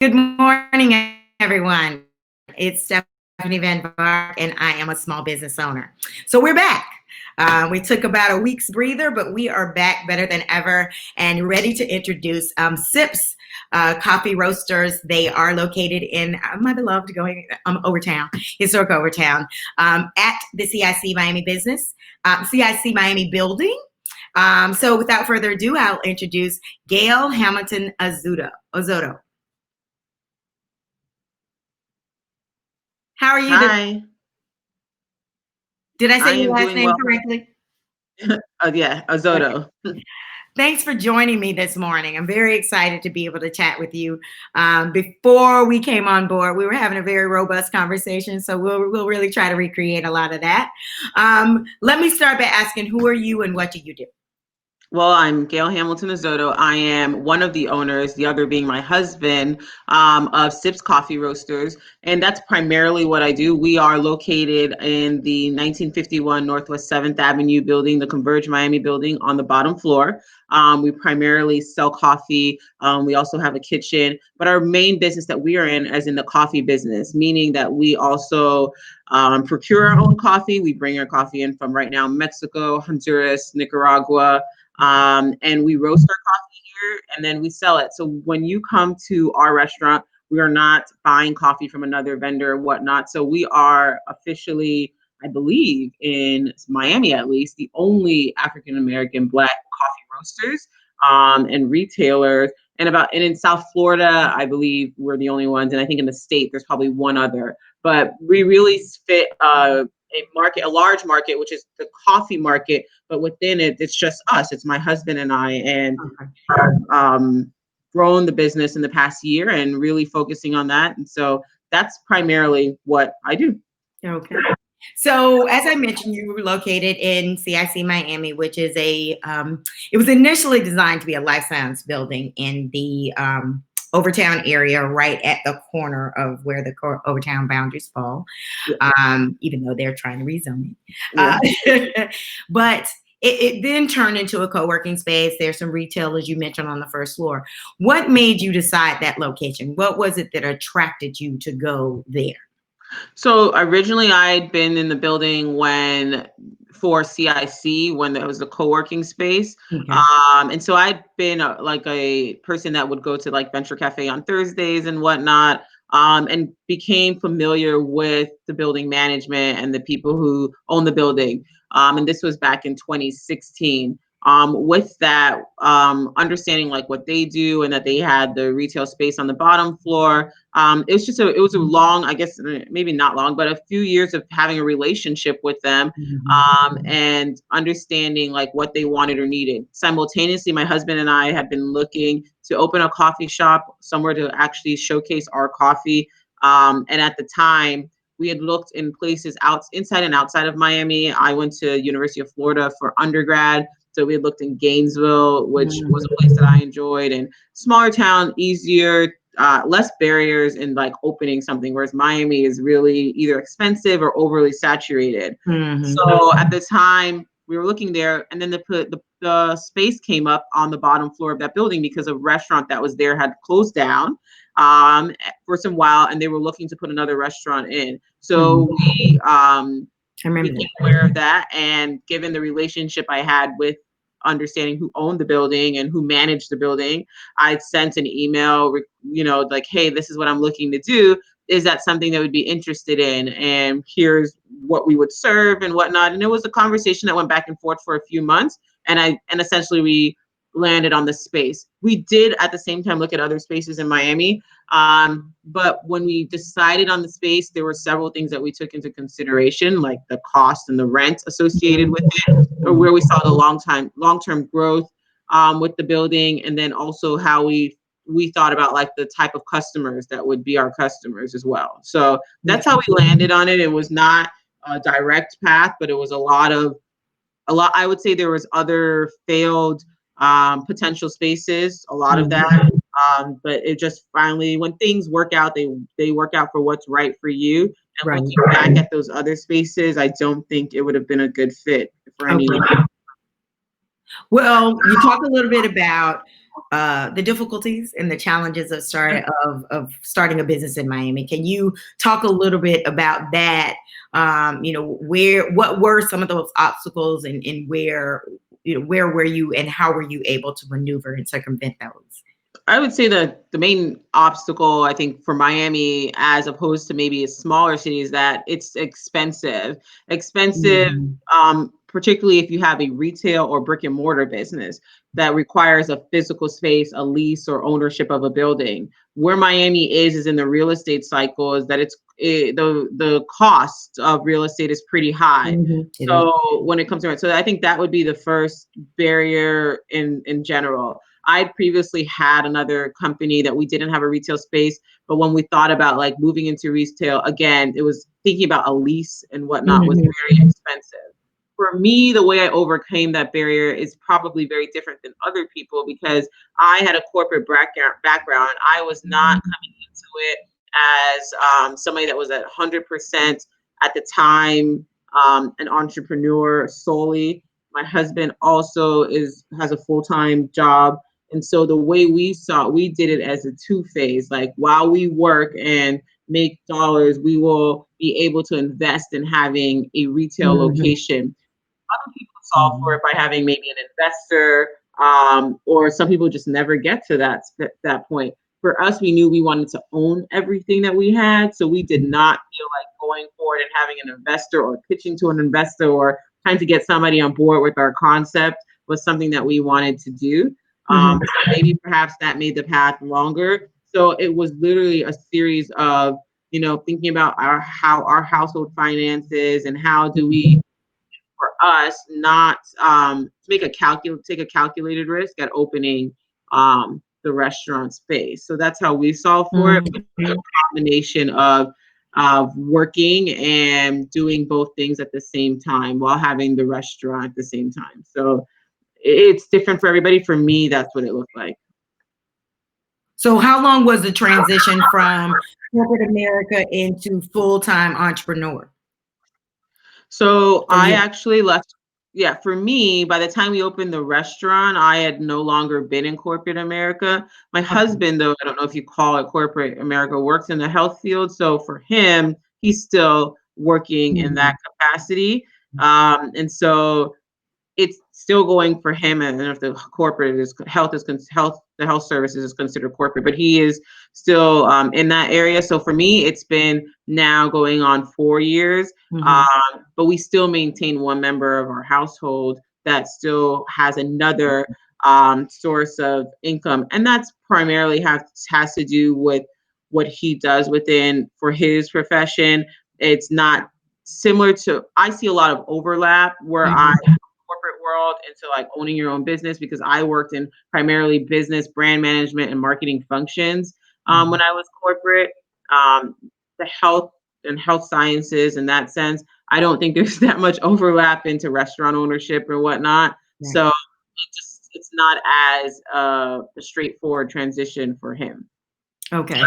Good morning, everyone. It's Stephanie Van Vark, and I am a small business owner. So we're back. We took about a week's breather, but we are back better than ever and ready to introduce SIPS Coffee Roasters. They are located in my beloved Overtown, historic Overtown, at the CIC Miami CIC Miami building. So without further ado, I'll introduce Gail Hamilton Azodo. How are you? Hi, Did I I say your am last doing name well. correctly? Yeah, Okay. Azoto. Thanks for joining me this morning. I'm very excited to be able to chat with you. Before we came on board, we were having a very robust conversation, so we'll really try to recreate a lot of that. Let me start by asking, who are you and what do you do? Well, I'm Gail Hamilton Azoto. I am one of the owners, the other being my husband, of SIPS Coffee Roasters. And that's primarily what I do. We are located in the 1951 Northwest 7th Avenue building, the Converge Miami building on the bottom floor. We primarily sell coffee. We also have a kitchen, but our main business that we are in is in the coffee business, meaning that we also procure our own coffee. We bring our coffee in from right now Mexico, Honduras, Nicaragua. And we roast our coffee here and then we sell it. So when you come to our restaurant, we are not buying coffee from another vendor or whatnot. So we are officially, I believe, in Miami at least, the only African American Black coffee roasters and retailers. And in South Florida, I believe we're the only ones. And I think in the state, there's probably one other. But we really fit a large market, which is the coffee market, but within it, it's just us. It's my husband and I, and Okay. grown the business in the past year and really focusing on that. And so that's primarily what I do. Okay. So, as I mentioned, you were located in CIC Miami, which is it was initially designed to be a life science building in the Overtown area, right at the corner of where the Overtown boundaries fall, Yeah. even though they're trying to rezone it. Yeah. But it then turned into a co-working space. There's some retail, as you mentioned, on the first floor. What made you decide that location? What was it that attracted you to go there? So originally I'd been in the building for CIC when there was a co-working space. Okay. And so I'd been like a person that would go to like Venture Cafe on Thursdays and whatnot, and became familiar with the building management and the people who own the building. And this was back in 2016. With that, understanding like what they do and that they had the retail space on the bottom floor, it was a long, I guess maybe not long, but a few years of having a relationship with them, and understanding like what they wanted or needed. Simultaneously, my husband and I had been looking to open a coffee shop somewhere to actually showcase our coffee. And at the time, we had looked in places inside and outside of Miami. I went to University of Florida for undergrad. So we had looked in Gainesville, which was a place that I enjoyed, and smaller town, easier, less barriers in like opening something, whereas Miami is really either expensive or overly saturated. Mm-hmm. So at the time we were looking there, and then the space came up on the bottom floor of that building because a restaurant that was there had closed down for some while, and they were looking to put another restaurant in. So I remember became that. aware of that, and given the relationship I had with understanding who owned the building and who managed the building, I sent an email, like, hey, this is what I'm looking to do. Is that something that would be interested in? And here's what we would serve and whatnot. And it was a conversation that went back and forth for a few months. And essentially we landed on the space. We did at the same time look at other spaces in Miami. But when we decided on the space, there were several things that we took into consideration, like the cost and the rent associated with it, or where we saw the long-term growth with the building, and then also how we thought about like the type of customers that would be our customers as well. So that's how we landed on it. It was not a direct path, but it was a lot. I would say there was other failed potential spaces, a lot of that. But it just finally, when things work out, they work out for what's right for you. And Right. looking back at those other spaces, I don't think it would have been a good fit for any. Okay. Well, you talked a little bit about the difficulties and the challenges of starting a business in Miami. Can you talk a little bit about that? What were some of those obstacles, and where were you, and how were you able to maneuver and circumvent those? I would say that the main obstacle, I think, for Miami, as opposed to maybe a smaller city, is that it's expensive. Expensive, Mhm. particularly if you have a retail or brick and mortar business that requires a physical space, a lease, or ownership of a building. Where Miami is in the real estate cycle is that the cost of real estate is pretty high. Mhm. It is. So when it comes to it, so I think that would be the first barrier in general. I'd previously had another company that we didn't have a retail space, but when we thought about like moving into retail, again, it was thinking about a lease and whatnot was Mhm. very expensive. For me, the way I overcame that barrier is probably very different than other people because I had a corporate background. I was not coming into it as somebody that was at 100% at the time, an entrepreneur solely. My husband also has a full-time job. And so the way we did it as a two-phase, like while we work and make dollars, we will be able to invest in having a retail Mhm. location. Other people solve for it Mhm. by having maybe an investor, or some people just never get to that point. For us, we knew we wanted to own everything that we had, so we did not feel like going forward and having an investor or pitching to an investor or trying to get somebody on board with our concept was something that we wanted to do. Mhm. So maybe perhaps that made the path longer. So it was literally a series of, thinking about how our household finances and how do we, for us, not take a calculated risk at opening the restaurant space. So that's how we solve for it. But it's a Mhm. combination of working and doing both things at the same time while having the restaurant at the same time. So it's different for everybody. For me, that's what it looked like. So how long was the transition from corporate America into full-time entrepreneur So for I you? actually left. Yeah, for me, by the time we opened the restaurant, I had no longer been in corporate America. My Okay. husband, though, I don't know if you call it corporate America, works in the health field. So for him, he's still working in that Mhm. capacity. And so it's still going for him. And if the corporate is the health services is considered corporate, but he is still in that area. So for me, it's been now going on 4 years. Mhm. But we still maintain one member of our household that still has another source of income, and that's primarily has to do with what he does within for his profession. It's not similar to, I see a lot of overlap where I Mhm. corporate world into like owning your own business because I worked in primarily business, brand management, and marketing functions when Mhm. I was corporate. Um, the health sciences in that sense, I don't think there's that much overlap into restaurant ownership or whatnot. Right. So it's not as a straightforward transition for him. Okay.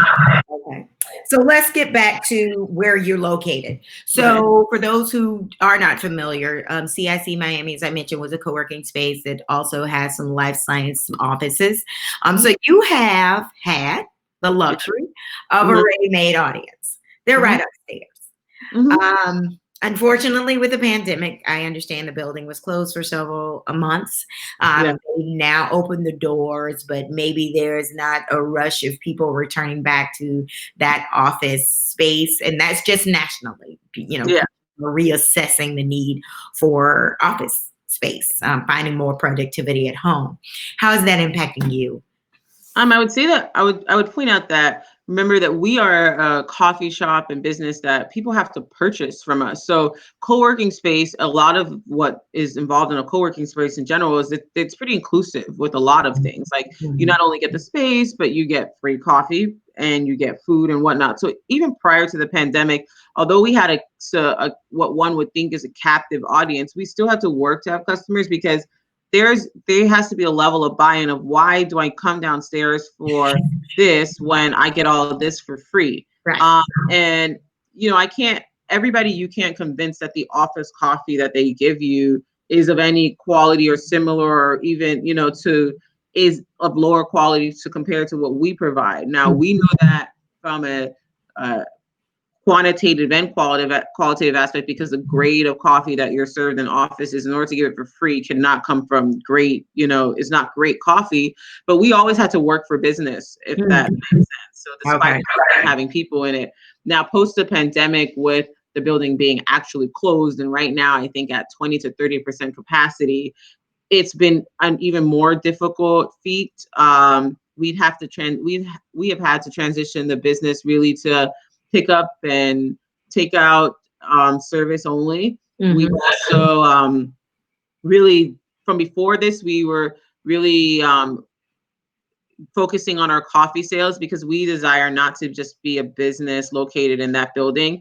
Okay. So let's get back to where you're located. Okay. So for those who are not familiar, CIC Miami, as I mentioned, was a co-working space that also has some life science offices. Mhm. So you have had the luxury of a Mhm. ready-made audience. They're right Mhm. upstairs. Mhm. Unfortunately, with the pandemic, I understand the building was closed for several months. Yeah. They now opened the doors, but maybe there's not a rush of people returning back to that office space. And that's just nationally, Yeah. people are reassessing the need for office space, finding more productivity at home. How is that impacting you? I would say that I would point out that remember that we are a coffee shop and business that people have to purchase from us. So co-working space, a lot of what is involved in a co-working space in general is it's pretty inclusive with a lot of things. Like you Mhm. not only get the space, but you get free coffee and you get food and whatnot. So even prior to the pandemic, although we had a what one would think is a captive audience, we still had to work to have customers because there has to be a level of buy-in of why do I come downstairs for this when I get all of this for free. Right. And I can't everybody you can't convince that the office coffee that they give you is of any quality or similar or even to is of lower quality to compare to what we provide. Now we know that from a quantitative and qualitative aspect, because the grade of coffee that you're served in offices in order to give it for free cannot come from great, it's not great coffee, but we always had to work for business, if that makes sense. So despite having people in it. Now, post the pandemic, with the building being actually closed, and right now I think at 20 to 30% capacity, it's been an even more difficult feat. We have had to transition the business really to pick up and take out service only. We've also really, from before this, we were really focusing on our coffee sales, because we desire not to just be a business located in that building.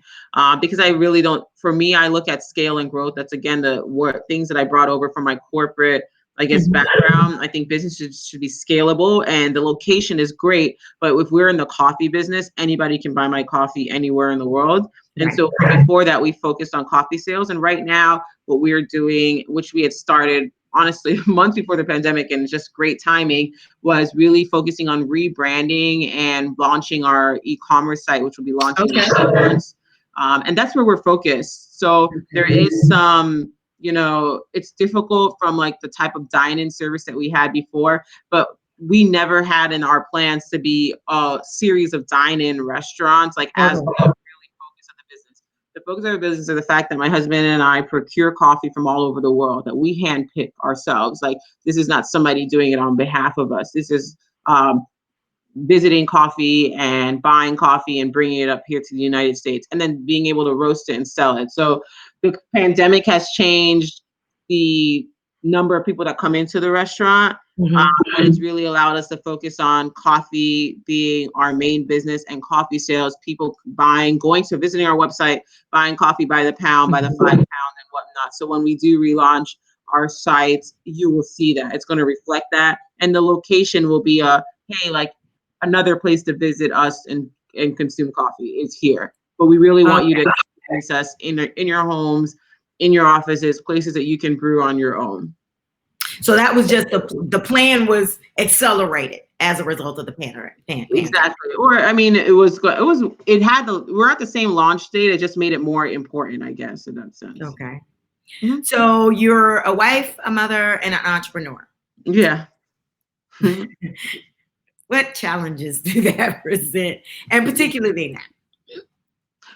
Because I really don't, for me, I look at scale and growth. That's again the things that I brought over from my corporate, I guess, background. I think businesses should be scalable, and the location is great. But if we're in the coffee business, anybody can buy my coffee anywhere in the world. And so before that, we focused on coffee sales. And right now, what we're doing, which we had started honestly months before the pandemic, and just great timing, was really focusing on rebranding and launching our e-commerce site, which will be launching in 2 months. And that's where we're focused. So there is some, it's difficult from like the type of dine-in service that we had before, but we never had in our plans to be a series of dine-in restaurants, like as we really focus on the business. The focus of our business is the fact that my husband and I procure coffee from all over the world, that we handpick ourselves. Like, this is not somebody doing it on behalf of us. This is visiting coffee and buying coffee and bringing it up here to the United States, and then being able to roast it and sell it. So the pandemic has changed the number of people that come into the restaurant. But it's really allowed us to focus on coffee being our main business, and coffee sales, people visiting our website, buying coffee by the pound, by the 5 pound and whatnot. So when we do relaunch our sites, you will see that it's going to reflect that. And the location will be another place to visit us and consume coffee is here. But we really want you to experience us in your homes, in your offices, places that you can brew on your own. So that was just the plan was accelerated as a result of the pandemic. Exactly. Or I mean, we're at the same launch date. It just made it more important, I guess, in that sense. Okay. So you're a wife, a mother, and an entrepreneur. Yeah. What challenges do that present, and particularly now?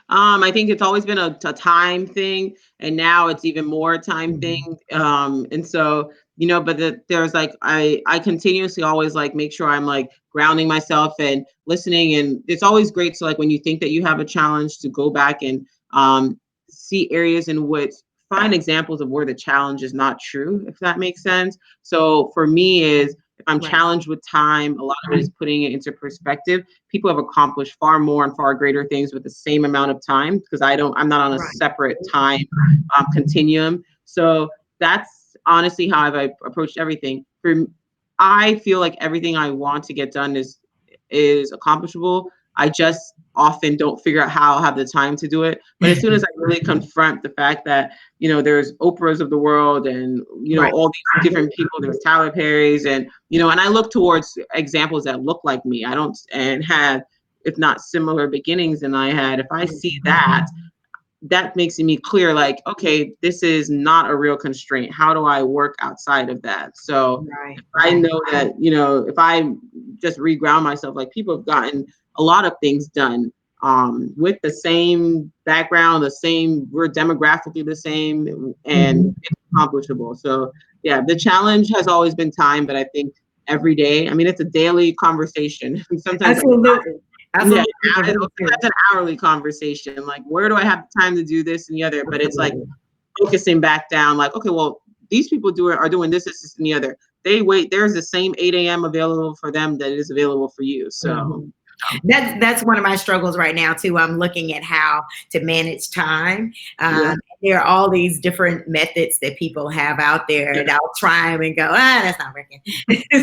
I think it's always been a time thing, and now it's even more a time thing. And so, but there's I continuously always make sure I'm grounding myself and listening. And it's always great to when you think that you have a challenge, to go back and see areas in which find examples of where the challenge is not true, if that makes sense. So for me is, if I'm challenged with time, a lot of it is putting it into perspective. People have accomplished far more and far greater things with the same amount of time, because I'm not on a separate time continuum. So that's honestly how I've approached everything. I feel like everything I want to get done is accomplishable. I just often don't figure out how I'll have the time to do it. But as soon as I really confront the fact that, there's Oprahs of the world, and, all these different people, there's Tyler Perry's, and, and I look towards examples that look like me. I don't, and have, if not similar beginnings than I had. If I see that makes me clear, okay, this is not a real constraint. How do I work outside of that? So I know that, if I just reground myself, people have gotten a lot of things done with the same background, we're demographically the same, and it's accomplishable. So yeah, the challenge has always been time, but I think every day, I mean, it's a daily conversation. Sometimes Absolutely. Yeah, that's an hourly conversation. Where do I have time to do this and the other? But it's focusing back down, okay, well, these people are doing this, and the other. There's the same 8 a.m. available for them that is available for you. So that's one of my struggles right now too. I'm looking at how to manage time. There are all these different methods that people have out there, and I'll try them and go, that's not working.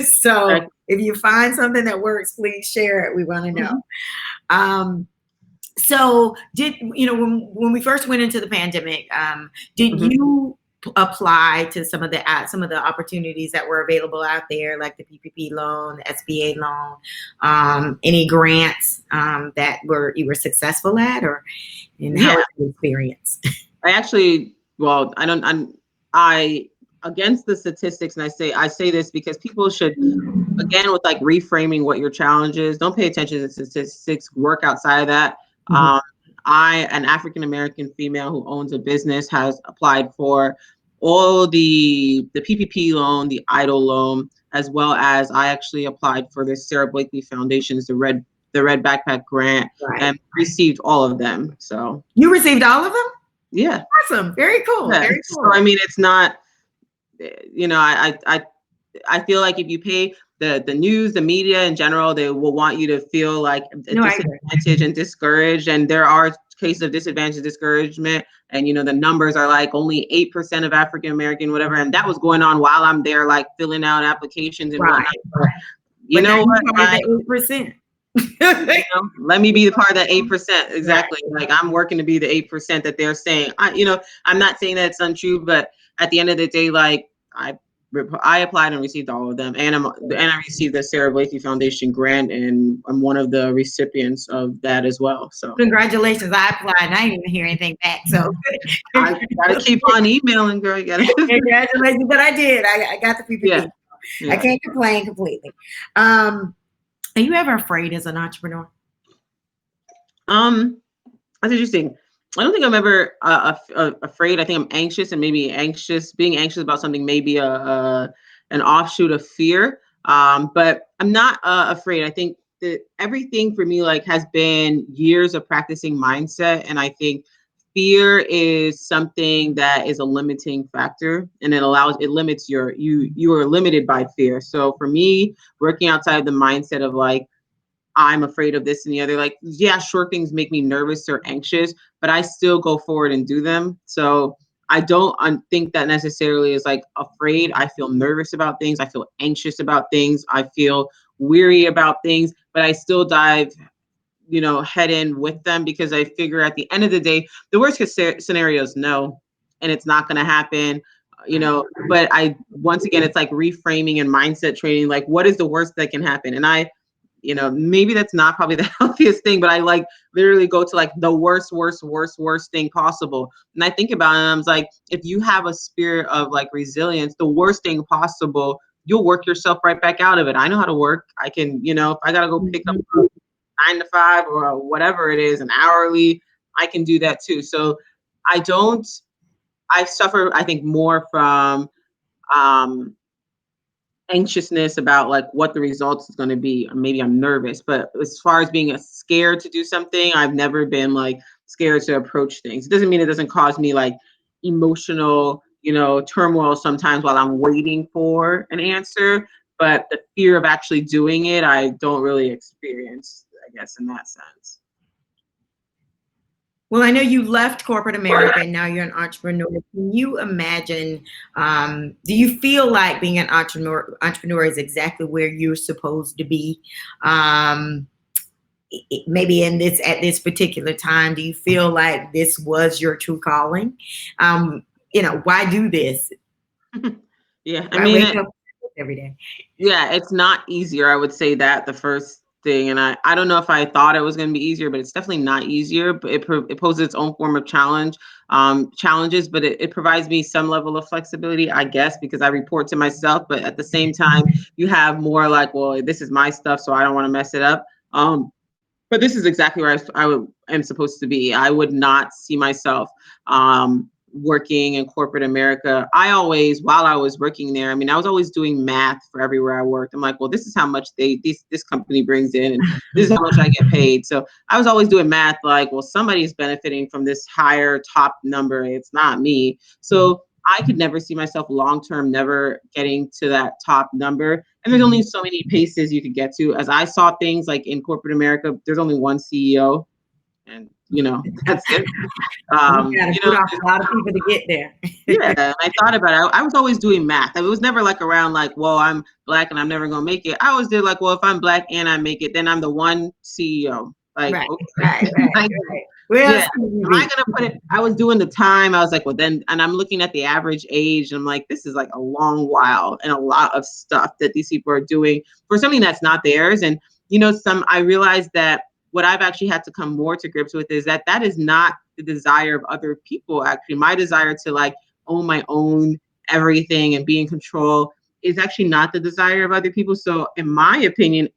So if you find something that works, please share it. We want to know. So when we first went into the pandemic, did you apply to some of the opportunities that were available out there, like the PPP loan, the SBA loan, any grants that you were successful at, or how was the experience? I actually, well, I against the statistics, and I say this because people should, again, with like reframing what your challenge is, don't pay attention to statistics, work outside of that. Mm-hmm. An African-American female who owns a business, has applied for all the PPP loan, the EIDL loan, as well as I actually applied for the Sarah Blakely Foundation's the red backpack grant, Right. and received all of them. So you received all of them? Yeah. Awesome. Very cool. Yeah. Very cool. So I mean, it's not, I feel like if you pay the news, the media in general, they will want you to feel like disadvantaged and discouraged. And there are cases of disadvantage and discouragement. And, the numbers are like only 8% of African-American, whatever. And that was going on while I'm there, like filling out applications and whatnot. You know what? 8%. Let me be the part of that 8%. Exactly. Right. Like I'm working to be the 8% that they're saying. I'm not saying that it's untrue, but at the end of the day, like I applied and received all of them, and I received the Sarah Blakely Foundation grant, and I'm one of the recipients of that as well. So congratulations! I applied, and I didn't even hear anything back. So I gotta keep on emailing, girl. Congratulations, but I did. I got the PPP. Yeah. I can't complain completely. Are you ever afraid as an entrepreneur? That's interesting. I don't think I'm ever afraid. I think I'm anxious, and maybe being anxious about something may be an offshoot of fear. But I'm not afraid. I think that everything for me has been years of practicing mindset, and I think fear is something that is a limiting factor, and it limits you are limited by fear. So for me, working outside of the mindset of I'm afraid of this and the other. Sure, things make me nervous or anxious, but I still go forward and do them. So I don't think that necessarily is afraid. I feel nervous about things. I feel anxious about things. I feel weary about things, but I still dive, head in with them, because I figure at the end of the day, the worst case scenario is no, and it's not going to happen. But once again, it's reframing and mindset training. What is the worst that can happen? And maybe that's not probably the healthiest thing, but I literally go to the worst thing possible. And I think about it, and I'm like, if you have a spirit of resilience, the worst thing possible, you'll work yourself right back out of it. I know how to work. I can, if I got to go pick up 9 to 5 or whatever it is, an hourly, I can do that too. So I suffer, I think, more from, anxiousness about what the results is going to be. Maybe I'm nervous, but as far as being scared to do something, I've never been scared to approach things. It doesn't mean it doesn't cause me emotional, turmoil sometimes while I'm waiting for an answer, but the fear of actually doing it, I don't really experience, I guess, in that sense. Well, I know you left corporate America and now you're an entrepreneur. Can you imagine, do you feel like being an entrepreneur is exactly where you're supposed to be? Maybe at this particular time, do you feel like this was your true calling? Why do this? Yeah, I mean, wake up every day. Yeah, it's not easier. I would say that the first thing, and I don't know if I thought it was going to be easier, but it's definitely not easier. But it poses its own form of challenges, but it provides me some level of flexibility, I guess, because I report to myself. But at the same time, you have more well, this is my stuff, so I don't want to mess it up. But this is exactly where I am supposed to be. I would not see myself working in corporate America. While I was working there, I mean, I was always doing math for everywhere I worked. I'm like, well, this is how much this company brings in, and this is how much I get paid. So I was always doing math well, somebody's benefiting from this higher top number. It's not me. So I could never see myself long-term, never getting to that top number. And there's only so many paces you could get to. As I saw things in corporate America, there's only one CEO, and that's it. You gotta put off a lot of people to get there. Yeah, I thought about it. I was always doing math. It was never around well, I'm Black and I'm never gonna make it. I always did well, if I'm Black and I make it, then I'm the one CEO. Like, Right, okay. right, Like, right. Well, yeah. Am I gonna put it? I was doing the time. I was like, well, then, and I'm looking at the average age, and I'm like, this is like a long while and a lot of stuff that these people are doing for something that's not theirs. And I realized that what I've actually had to come more to grips with is that that is not the desire of other people. Actually, my desire to like own my own everything and be in control is actually not the desire of other people. So in my opinion,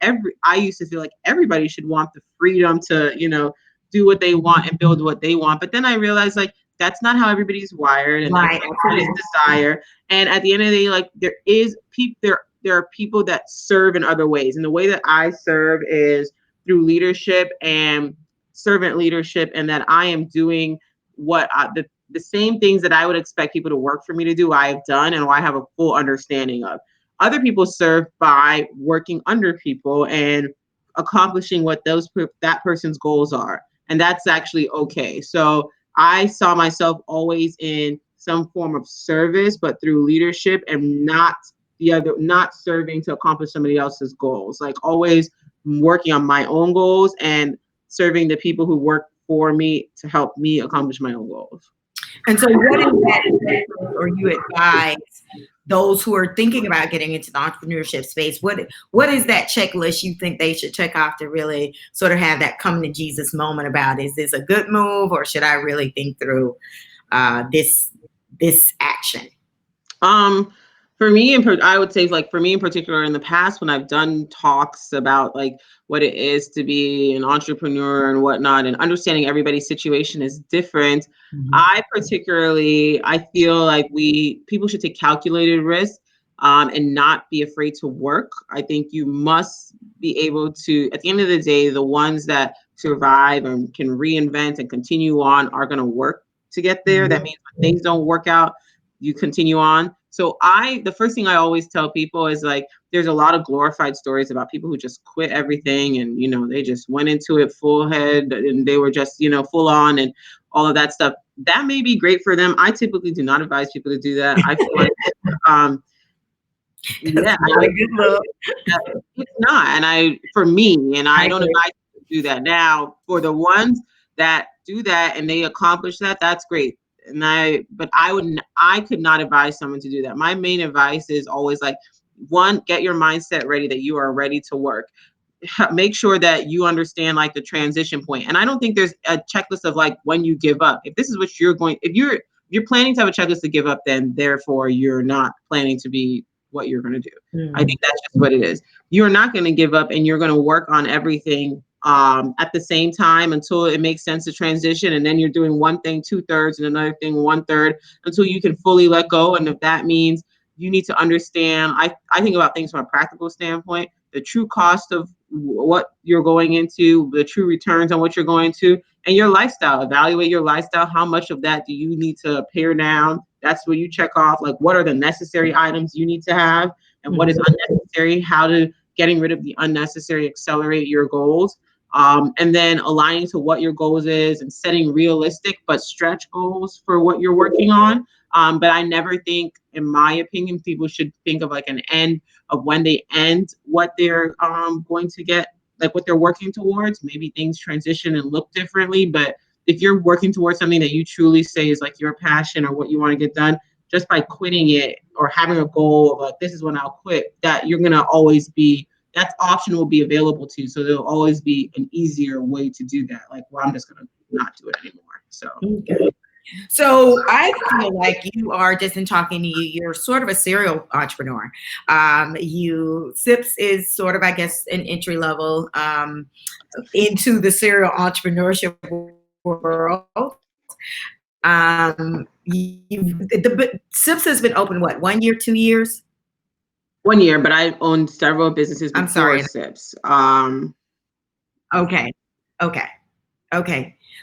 I used to feel like everybody should want the freedom to, do what they want and build what they want. But then I realized like that's not how everybody's wired, and that's right, not everybody's desire. And at the end of the day, like there are people that serve in other ways. And the way that I serve is through leadership and servant leadership, and that I am doing the same things that I would expect people to work for me to do, I have done, and I have a full understanding of. Other people serve by working under people and accomplishing what that person's goals are, and that's actually okay. So I saw myself always in some form of service, but through leadership, and not serving to accomplish somebody else's goals. Like always working on my own goals and serving the people who work for me to help me accomplish my own goals. and so what is that, or you advise those who are thinking about getting into the entrepreneurship space? What is that checklist you think they should check off to really sort of have that come to Jesus moment about, is this a good move, or should I really think through this action? For me, I would say, like, for me in particular, in the past, when I've done talks about like what it is to be an entrepreneur and whatnot, and understanding everybody's situation is different, Mhm. I feel like people should take calculated risks, and not be afraid to work. I think you must be able to, at the end of the day, the ones that survive and can reinvent and continue on are going to work to get there. That means when things don't work out, you continue on. So the first thing I always tell people is like, there's a lot of glorified stories about people who just quit everything and, they just went into it full head and they were just, full on and all of that stuff. That may be great for them. I typically do not advise people to do that. I feel like, yeah, not a good look. it's not. And for me, and I don't Agree. advise people to do that. Now, for the ones that do that and they accomplish that, that's great. But I could not advise someone to do that. My main advice is always like, one, get your mindset ready that you are ready to work. Make sure that you understand like the transition point. And I don't think there's a checklist of like when you give up. If this is what if you're planning to have a checklist to give up, then therefore you're not planning to be what you're going to do. I think that's just what it is. You're not going to give up, and you're going to work on everything at the same time until it makes sense to transition. And then you're doing one thing 2/3 and another thing 1/3 until you can fully let go. And if that means you need to understand, I think about things from a practical standpoint, the true cost of what you're going into, the true returns on what you're going to, and your lifestyle. Evaluate your lifestyle. How much of that do you need to pare down? That's what you check off. Like, what are the necessary items you need to have, and what is unnecessary? How to getting rid of the unnecessary, accelerate your goals. And then aligning to what your goals is and setting realistic but stretch goals for what you're working on. But I never think, in my opinion, people should think of like an end of when they end what they're going to get, like what they're working towards. Maybe things transition and look differently, but if you're working towards something that you truly say is like your passion or what you want to get done, just by quitting it or having a goal of like, this is when I'll quit, that you're going to always be, that option will be available to you. So there'll always be an easier way to do that. Like, well, I'm just going to not do it anymore. So. Okay. So I feel like you are, just in talking to you, you're sort of a serial entrepreneur. SIPS is sort of, I guess, an entry level into the serial entrepreneurship world. SIPS has been open, what, 1 year, 2 years? 1 year, but I owned several businesses before I'm sorry. SIPS. Okay.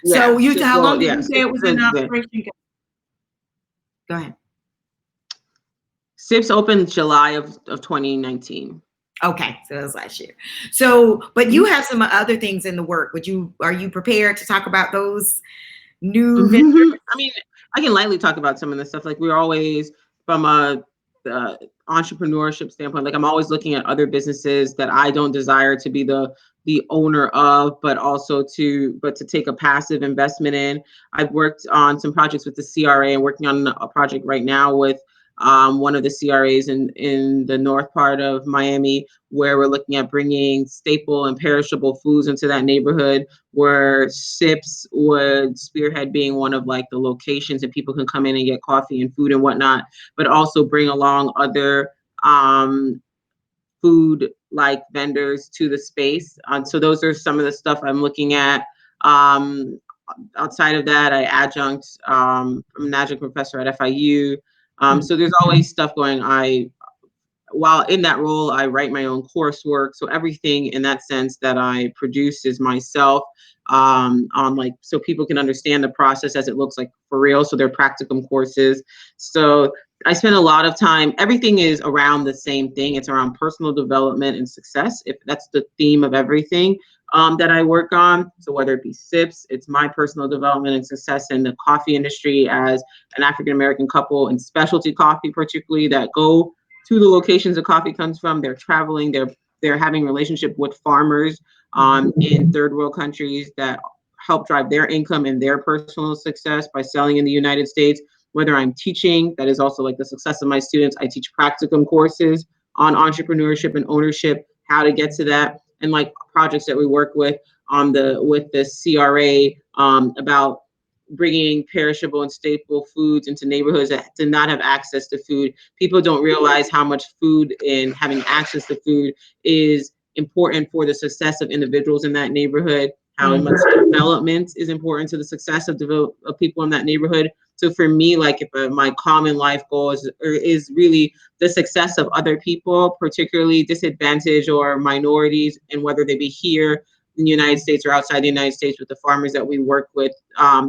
Yeah, So how long did you yes, say it was in operation? Go ahead. SIPS opened July of 2019. Okay, so that was last year. So, but you have some other things in the work. Are you prepared to talk about those new ventures? I mean, I can lightly talk about some of the stuff. Like, we're always, from a the entrepreneurship standpoint, like I'm always looking at other businesses that I don't desire to be the owner of, but also to take a passive investment in. I've worked on some projects with the CRA and working on a project right now with one of the CRAs in the north part of Miami, where we're looking at bringing staple and perishable foods into that neighborhood, where SIPS would spearhead being one of like the locations that people can come in and get coffee and food and whatnot, but also bring along other food like vendors to the space. So those are some of the stuff I'm looking at. Um, Outside of that, I adjunct. I'm an adjunct professor at FIU. So there's always stuff going. While in that role, I write my own coursework. So everything in that sense that I produce is myself, on like, so people can understand the process as it looks like for real. So they're practicum courses. So I spend a lot of time, everything is around the same thing. It's around personal development and success. If that's the theme of everything that I work on. So whether it be SIPS, it's my personal development and success in the coffee industry as an African-American couple in specialty coffee, particularly that go to the locations the coffee comes from. They're traveling, they're having relationship with farmers in third world countries that help drive their income and their personal success by selling in the United States. Whether I'm teaching, that is also like the success of my students. I teach practicum courses on entrepreneurship and ownership, how to get to that, and like projects that we work with with the CRA about bringing perishable and staple foods into neighborhoods that did not have access to food. People don't realize how much food and having access to food is important for the success of individuals in that neighborhood, how much development is important to the success of people in that neighborhood. So for me, like if my common life goal is really the success of other people, particularly disadvantaged or minorities, and whether they be here in the United States or outside the United States with the farmers that we work with,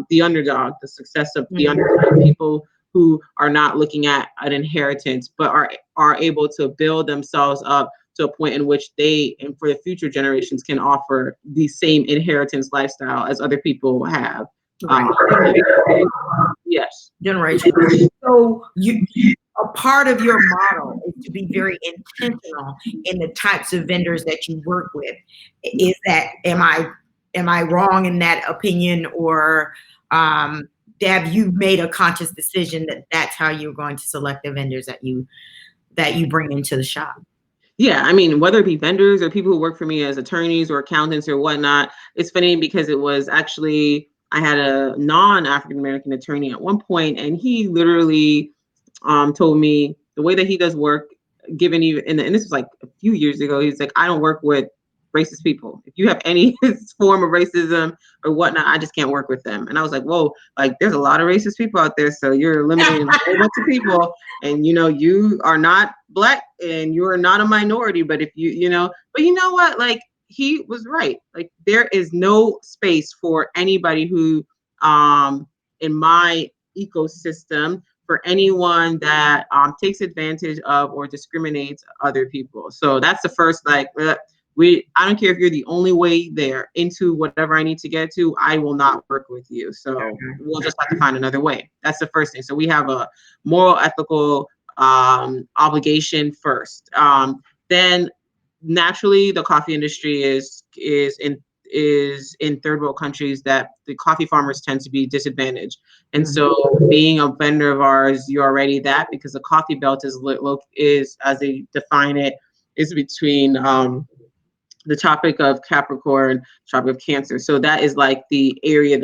the underdog, the success of the underdog, people who are not looking at an inheritance, but are able to build themselves up to a point in which they, and for the future generations, can offer the same inheritance lifestyle as other people have. Yes. Generation. So a part of your model is to be very intentional in the types of vendors that you work with. Is that, am I wrong in that opinion, or have you made a conscious decision that that's how you're going to select the vendors that you bring into the shop? Yeah, I mean, whether it be vendors or people who work for me as attorneys or accountants or whatnot, it's funny because it was actually, I had a non-African American attorney at one point, and he literally told me the way that he does work, given even, and this was like a few years ago, he's like, I don't work with racist people. If you have any form of racism or whatnot, I just can't work with them. And I was like, whoa, like there's a lot of racist people out there. So you're eliminating a whole bunch of people, and you are not Black and you're not a minority. But if but you know what, like he was right. Like there is no space for anybody who, in my ecosystem, for anyone that takes advantage of or discriminates other people. So that's the first, like, I don't care if you're the only way there into whatever I need to get to, I will not work with you. So we'll just have to find another way. That's the first thing. So we have a moral, ethical obligation first. Then naturally the coffee industry is in third world countries that the coffee farmers tend to be disadvantaged. And so being a vendor of ours, you're already that, because the coffee belt is as they define it, is between the Tropic of Capricorn, Tropic of Cancer. So that is like the area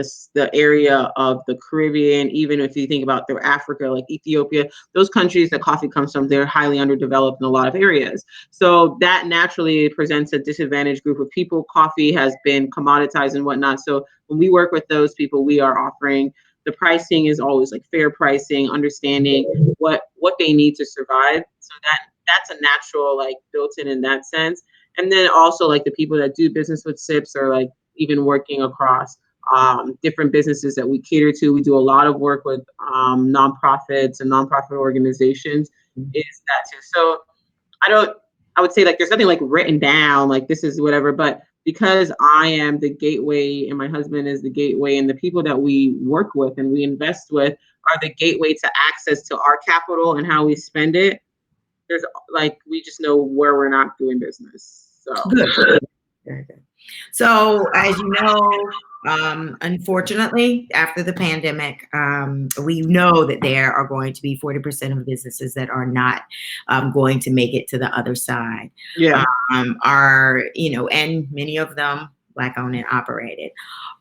of the Caribbean. Even if you think about through Africa, like Ethiopia, those countries that coffee comes from, they're highly underdeveloped in a lot of areas. So that naturally presents a disadvantaged group of people. Coffee has been commoditized and whatnot. So when we work with those people, we are offering, the pricing is always like fair pricing, understanding what they need to survive. So that's a natural, like, built in that sense. And then also like the people that do business with SIPS are like even working across different businesses that we cater to. We do a lot of work with nonprofits and nonprofit organizations. Is that too? So I would say like there's nothing like written down, like this is whatever, but because I am the gateway and my husband is the gateway, and the people that we work with and we invest with are the gateway to access to our capital and how we spend it, there's like, we just know where we're not doing business. So Good. Very good. So, as you know, unfortunately, after the pandemic, we know that there are going to be 40% of businesses that are not going to make it to the other side. yeah. And many of them Black owned and operated.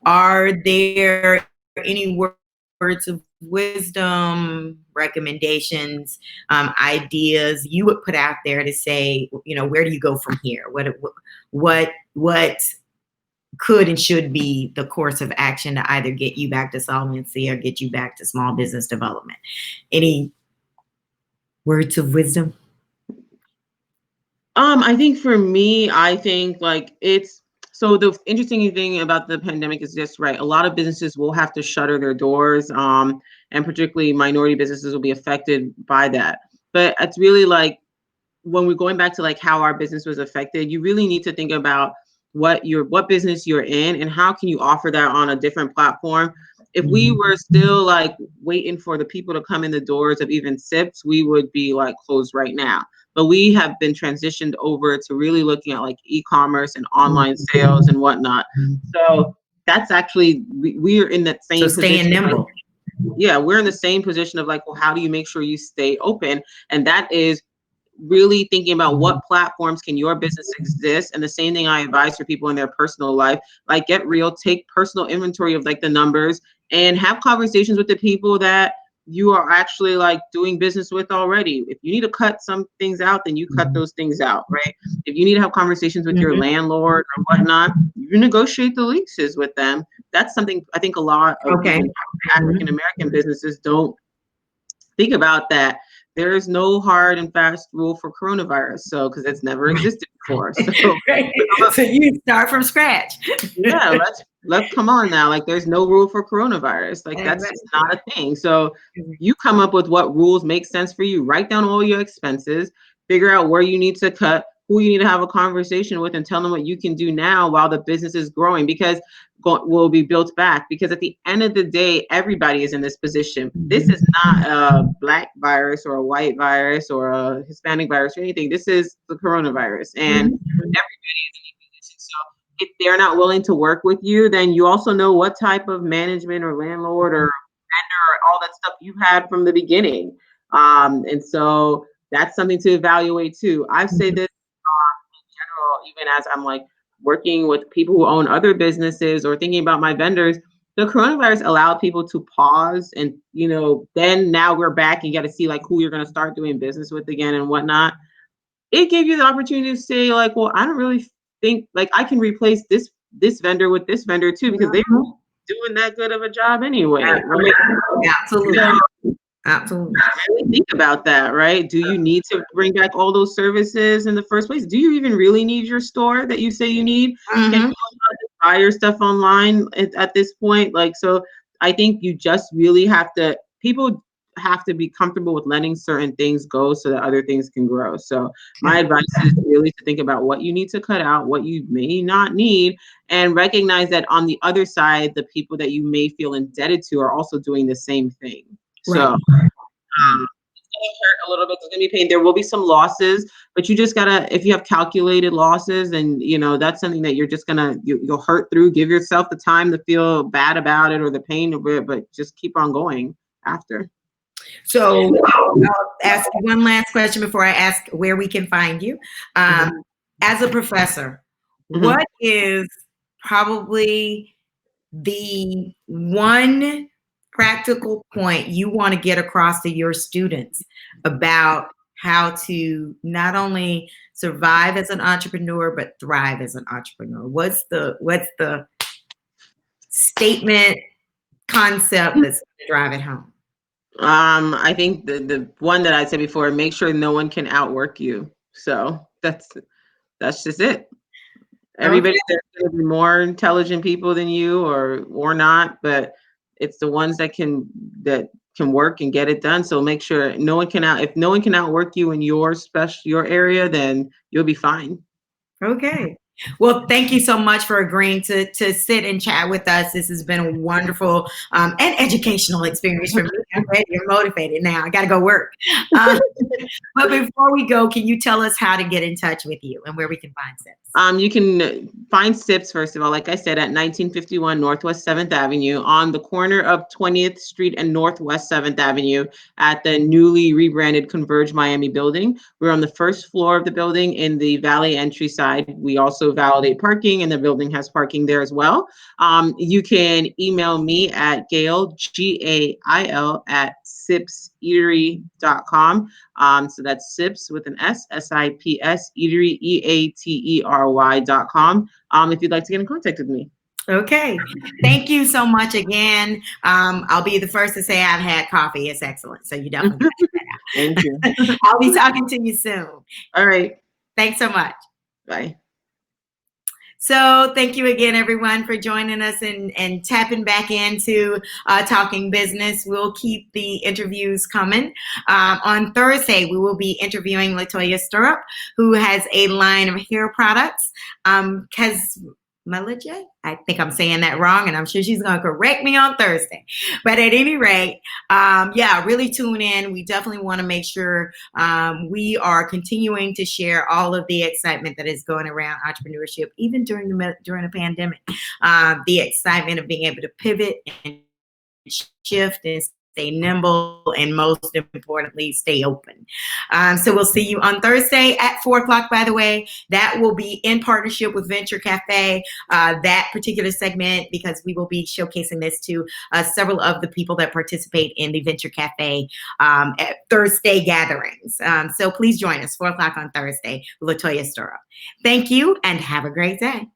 Are there any words of wisdom, recommendations, ideas you would put out there to say, where do you go from here? What could and should be the course of action to either get you back to solvency or get you back to small business development? Any words of wisdom? I think for me, I think like so the interesting thing about the pandemic is just right. A lot of businesses will have to shutter their doors, and particularly minority businesses will be affected by that. But it's really like, when we're going back to like how our business was affected, you really need to think about what business you're in and how can you offer that on a different platform. If we were still like waiting for the people to come in the doors of even SIPS, we would be like closed right now. But we have been transitioned over to really looking at like e-commerce and online sales and whatnot. So that's actually, we are in that same So staying position. nimble. Yeah, we're in the same position of like, well, how do you make sure you stay open? And that is really thinking about what platforms can your business exist. And the same thing I advise for people in their personal life, like get real, take personal inventory of like the numbers and have conversations with the people that you are actually like doing business with already. If you need to cut some things out, then you cut those things out, right? If you need to have conversations with your landlord or whatnot, you negotiate the leases with them. That's something I think a lot of African American businesses don't think about, that there is no hard and fast rule for coronavirus. So, because it's never existed before. So you start from scratch. Yeah, let's come on now. Like, there's no rule for coronavirus. Like, that's just not a thing. So you come up with what rules make sense for you. Write down all your expenses, figure out where you need to cut, who you need to have a conversation with, and tell them what you can do now while the business is growing, because will be built back. Because at the end of the day, everybody is in this position. This is not a Black virus or a white virus or a Hispanic virus or anything. This is the coronavirus, and everybody is in a position. So if they're not willing to work with you, then you also know what type of management or landlord or vendor or all that stuff you had from the beginning. And so that's something to evaluate too. I say this in general, even as I'm like working with people who own other businesses or thinking about my vendors. The coronavirus allowed people to pause, and then now we're back. You got to see like who you're going to start doing business with again and whatnot. It gave you the opportunity to say like, well, I don't really think like I can replace this vendor with this vendor too, because they're doing that good of a job anyway. Right? Absolutely. Absolutely. Really think about that, right? Do you need to bring back all those services in the first place? Do you even really need your store that you say you need? Can you buy your stuff online at this point? Like, so I think you just really people have to be comfortable with letting certain things go so that other things can grow. So my advice is really to think about what you need to cut out, what you may not need, and recognize that on the other side, the people that you may feel indebted to are also doing the same thing. So it's gonna hurt a little bit. There's gonna be pain. There will be some losses, but you just gotta, if you have calculated losses, and that's something that you're just you'll hurt through. Give yourself the time to feel bad about it or the pain of it, but just keep on going after. So I'll ask you one last question before I ask where we can find you. As a professor, what is probably the one practical point you want to get across to your students about how to not only survive as an entrepreneur, but thrive as an entrepreneur? What's the statement, concept that's going to drive it home? I think the one that I said before, make sure no one can outwork you. So that's just it. Everybody, there's going to be more intelligent people than you or not, but it's the ones that can work and get it done. So make sure if no one can outwork you in your area, then you'll be fine. Okay. Well, thank you so much for agreeing to sit and chat with us. This has been a wonderful and educational experience for me. I'm ready. You're motivated now. I got to go work. But before we go, can you tell us how to get in touch with you and where we can find SIPS? You can find SIPS, first of all, like I said, at 1951 Northwest 7th Avenue on the corner of 20th Street and Northwest 7th Avenue at the newly rebranded Converge Miami building. We're on the first floor of the building in the Valley entry side. We also validate parking, and the building has parking there as well. You can email me at Gail, Gail, at SIPSeatery.com. So that's SIPS with an S, SIPS, Eatery, EATERY.com. If you'd like to get in contact with me. Okay. Thank you so much again. I'll be the first to say I've had coffee. It's excellent. So you definitely got to check that out. Thank you. I'll be talking to you soon. All right. Thanks so much. Bye. So thank you again, everyone, for joining us and tapping back into Talking Business. We'll keep the interviews coming. On Thursday, we will be interviewing Latoya Stirrup, who has a line of hair products. Melije? I think I'm saying that wrong, and I'm sure she's going to correct me on Thursday. But at any rate, really tune in. We definitely want to make sure we are continuing to share all of the excitement that is going around entrepreneurship, even during the pandemic. The excitement of being able to pivot and shift and stay nimble, and most importantly, stay open. So we'll see you on Thursday at 4 o'clock, by the way. That will be in partnership with Venture Cafe, that particular segment, because we will be showcasing this to several of the people that participate in the Venture Cafe at Thursday gatherings. So please join us, 4 o'clock on Thursday, with Latoya Stirrup. Thank you, and have a great day.